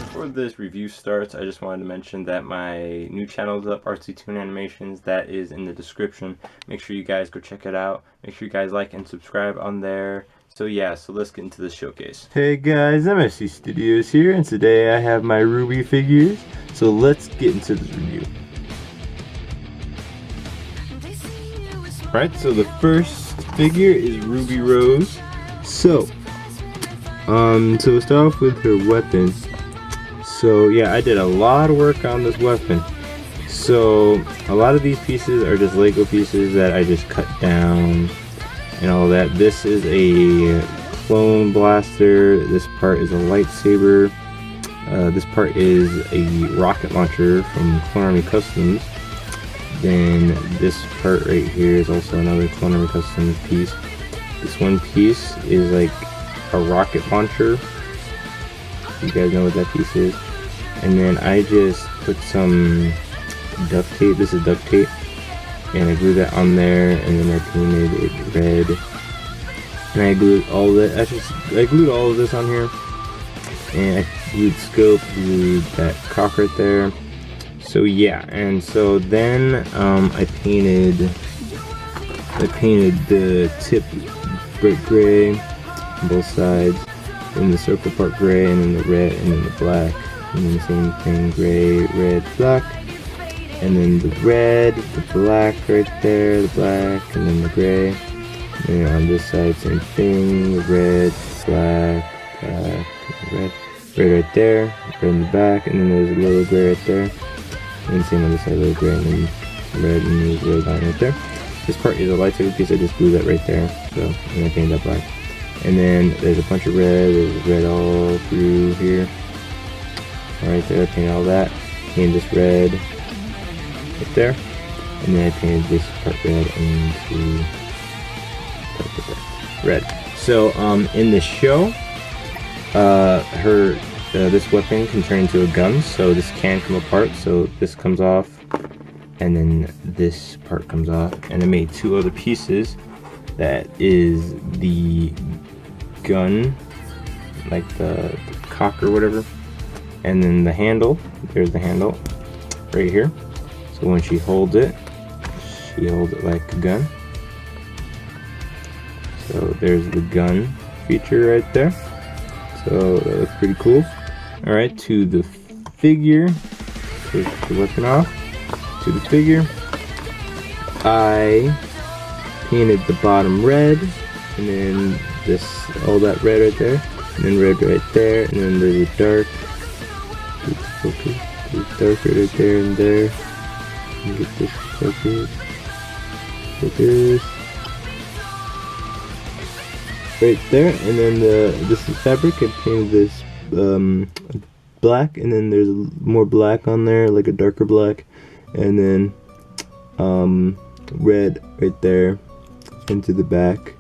before this review starts, I just wanted to mention that my new channel is up, Artsy Toon Animations. That is in the description. Make sure you guys go check it out. Make sure you guys like and subscribe on there. So yeah, so let's get into the showcase. Hey guys, MSC Studios here, and today I have my RWBY figures. So let's get into the review. Alright, so the first figure is RWBY Rose. So we'll start off with her weapon. So yeah, I did a lot of work on this weapon. So a lot of these pieces are just Lego pieces that I just cut down and all that. This is a clone blaster. This part is a lightsaber. This part is a rocket launcher from Clone Army Customs. Then this part right here is also another Clone Army Customs piece. This one piece is like a rocket launcher. You guys know what that piece is. And then I just put some duct tape. This is duct tape, and I glued that on there, and then I painted it red. And I glued all of that. I glued all of this on here, and I glued scope, glued that cock right there. So yeah, and so then I painted the tip bright gray on both sides, and the circle part gray, and then the red, and then the black, and then the same thing, gray, red, black, and then the red, the black right there, the black, and then the gray, and then on this side same thing, red, black, black, red right there, red in the back, and then there's a little gray right there, and then same on this side, a little gray, and then red, and there's a red line right there. This part is a lightsaber piece. I just glued that right there, so and I painted that black. And then there's a bunch of red. There's red all through here. Right there, I painted all that. Painted this red right there. And then I painted this part red into red. So in the show, this weapon can turn into a gun. So this can come apart. So this comes off, and then this part comes off. And I made two other pieces. That is the gun, like the cock or whatever, and then the handle. There's the handle right here. So when she holds it like a gun. So there's the gun feature right there. So that looks pretty cool. Alright, to the figure. Take the weapon off. To the figure, I painted the bottom red, and then all that red right there, and then red right there, and then there's a dark, there's darker right there and there. And get this focus, focus, right there, and then this is fabric. I painted this black, and then there's more black on there, like a darker black, and then red right there into the back.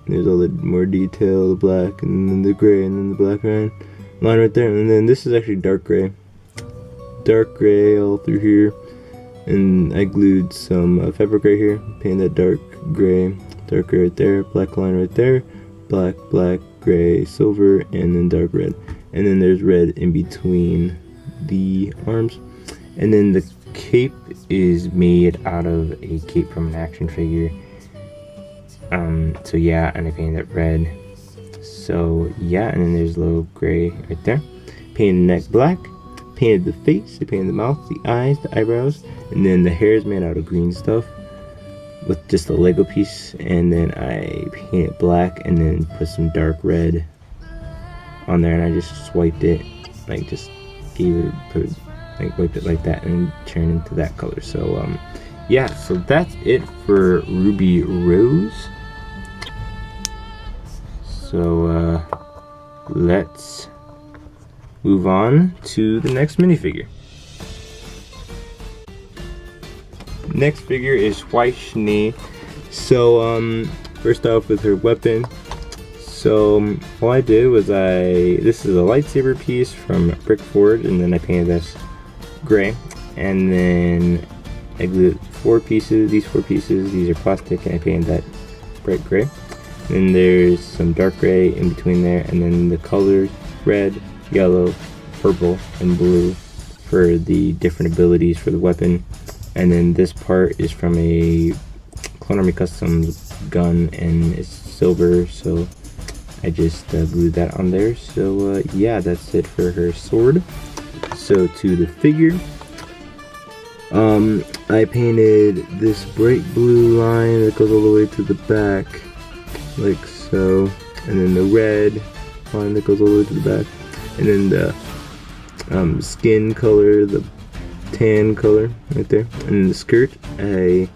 There's all the more detail, the black, and then the gray, and then the black line right there. And then this is actually dark gray all through here. And I glued some fabric right here, painted that dark gray right there, black line right there, black, gray, silver, and then dark red. And then there's red in between the arms. And then the cape is made out of a cape from an action figure. So yeah, and I painted it red. So yeah, and then there's a little gray right there. Painted the neck black. Painted the face. I painted the mouth, the eyes, the eyebrows, and then the hair is made out of green stuff with just a Lego piece. And then I painted black, and then put some dark red on there, and I just swiped it, like just wiped it like that and turned into that color. So yeah, so that's it for RWBY Rose. So let's move on to the next minifigure. Next figure is Weiss. So first off with her weapon. So all I did was this is a lightsaber piece from Brick Forge, and then I painted this gray, and then I glued these four pieces, these are plastic, and I painted that bright gray. Then there's some dark gray in between there, and then the colors red, yellow, purple, and blue for the different abilities for the weapon. And then this part is from a Clone Army Customs gun, and it's silver, so I just glued that on there. So yeah, that's it for her sword. So to the figure, I painted this bright blue line that goes all the way to the back, like so, and then the red line that goes all the way to the back, and then the skin color, the tan color right there, and then the skirt I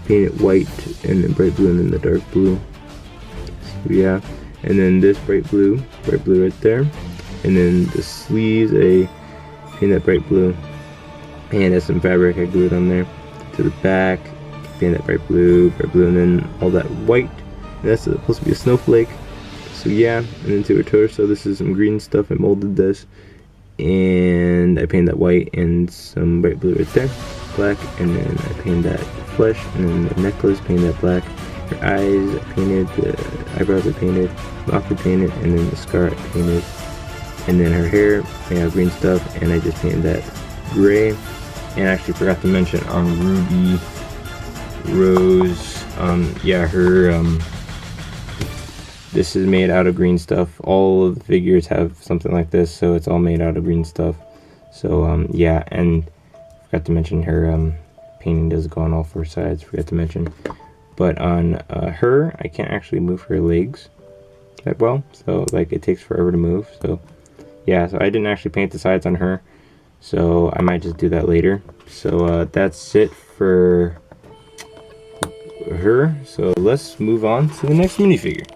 painted white and then bright blue and then the dark blue. So yeah, and then this bright blue right there, and then the sleeves I painted that bright blue, and that's some fabric I glued on there. To the back, painted that bright blue, and then all that white, and that's supposed to be a snowflake. So yeah, and then to her torso, this is some green stuff. I molded this, and I painted that white and some bright blue right there, black, and then I painted that flesh, and then the necklace, painted that black. Her eyes I painted, the eyebrows I painted, mouth I painted, and then the scar I painted, and then her hair, I have green stuff, and I just painted that gray. And I actually forgot to mention on Ruby Rose, yeah, her this is made out of green stuff. All of the figures have something like this, so it's all made out of green stuff. So yeah, and forgot to mention her painting does go on all four sides, forgot to mention. But on her, I can't actually move her legs that well, so like it takes forever to move. So yeah, so I didn't actually paint the sides on her, so I might just do that later. So that's it for her. So let's move on to the next minifigure.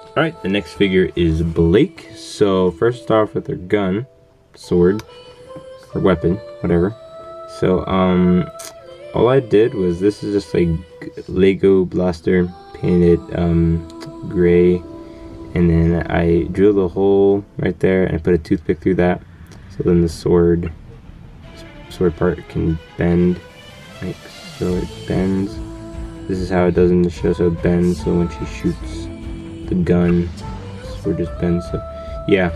Alright, the next figure is Blake. So first off with her gun, sword, or weapon, whatever. So all I did was, this is just a Lego blaster, painted gray, and then I drilled a hole right there and I put a toothpick through that, so then the sword part can bend, like so. It bends. This is how it does in the show, so it bends, so when she shoots the gun, the sword just bends. So yeah,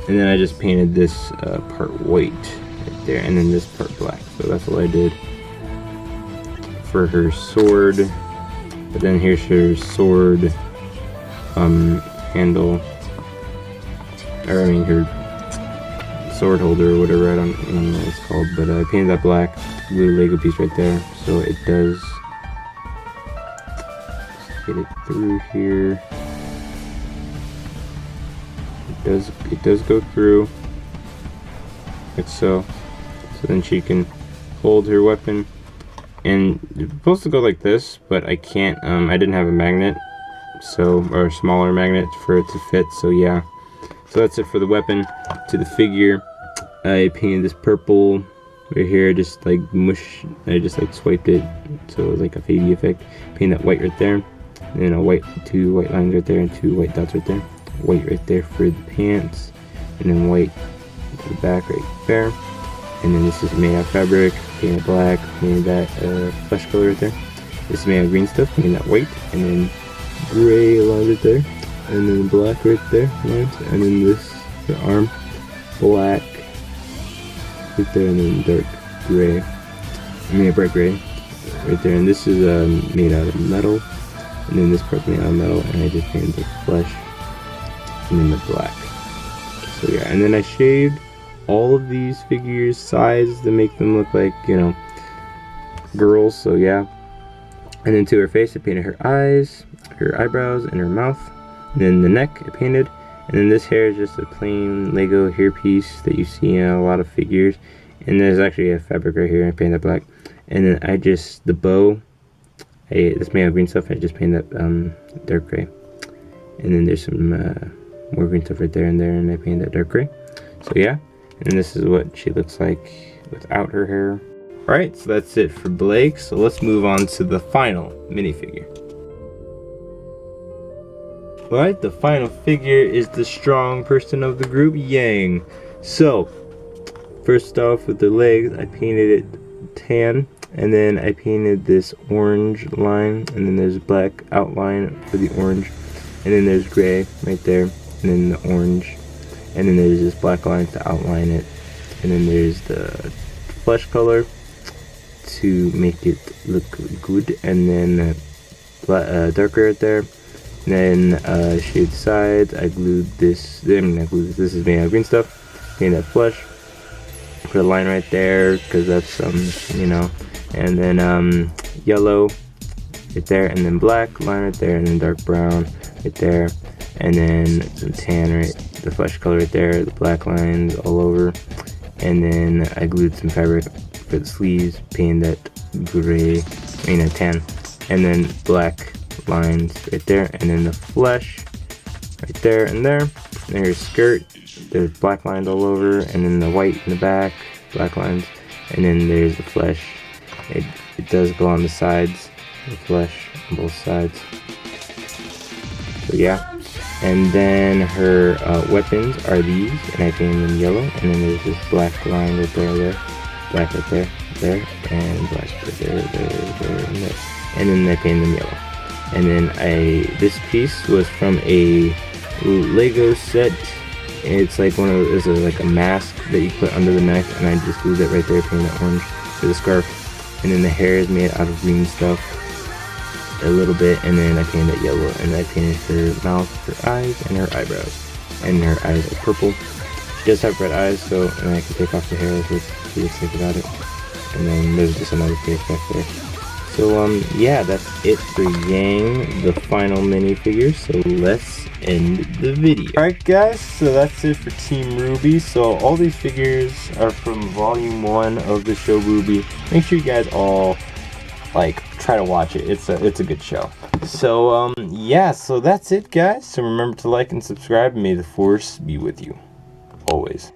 and then I just painted this part white right there, and then this part black. So that's all I did for her sword. But then here's her sword handle, or I mean her sword holder or whatever, I don't know what it's called, but I painted that black, little Lego piece right there, so it does get it through here. It does go through, like so. So then she can hold her weapon, and it's supposed to go like this, but I can't. I didn't have a magnet, so, or a smaller magnet for it to fit. So yeah, so that's it for the weapon. To the figure, I painted this purple right here, just like mush. I just like swiped it, so it was like a fadey effect. Painted that white right there, and then a white, two white lines right there, and two white dots right there. White right there for the pants, and then white to the back right there. And then this is made out of fabric, painted black, painted that flesh color right there. This is made out of green stuff, painted that white, and then gray lines right there, and then black right there lines, and then this, the arm, black right there, and then dark gray, I mean a bright gray right there. And this is made out of metal, and then this part made out of metal, and I just painted the flesh and then the black. So yeah, and then I shaved all of these figures sides to make them look like, you know, girls. So yeah, and then to her face I painted her eyes, her eyebrows, and her mouth, and then the neck I painted, and then this hair is just a plain Lego hair piece that you see in a lot of figures, and there's actually a fabric right here. I painted that black, and then I just, the bow, this made out of green stuff, I just painted that dark gray, and then there's some more green stuff right there and there, and I painted that dark gray. So yeah, and this is what she looks like without her hair. Alright, so that's it for Blake. So let's move on to the final minifigure. Alright, the final figure is the strong person of the group, Yang. So, first off with the legs, I painted it tan, and then I painted this orange line, and then there's black outline for the orange, and then there's gray right there, and then the orange, and then there's this black line to outline it, and then there's the flesh color to make it look good, and then darker right there. And then shade sides. I glued this. This is made out of green stuff. Made that flesh. Put a line right there because that's you know. And then yellow right there, and then black line right there, and then dark brown right there, and then some tan right, the flesh color right there, the black lines all over. And then I glued some fabric for the sleeves, painted that gray, tan, and then black lines right there, and then the flesh right there and there. And there's skirt, there's black lines all over, and then the white in the back, black lines, and then there's the flesh. It does go on the sides, the flesh on both sides. So yeah. And then her weapons are these, and I painted them yellow, and then there's this black line right there, black right there, and black right there, and there. And then I painted them yellow. And then this piece was from a Lego set. It's like it's like a mask that you put under the neck, and I just glued it right there, painted it orange for the scarf. And then the hair is made out of green stuff a little bit, and then I painted it yellow, and I painted her mouth, her eyes, and her eyebrows. And her eyes are purple. She does have red eyes, so and I can take off the hair so she looks like without it. And then there's just another face back there. So yeah, that's it for Yang, the final minifigure. So let's end the video. Alright guys, so that's it for Team RWBY. So all these figures are from volume 1 of the show RWBY. Make sure you guys all try to watch it. It's a good show. So yeah, so that's it guys. So remember to like and subscribe, and may the force be with you always.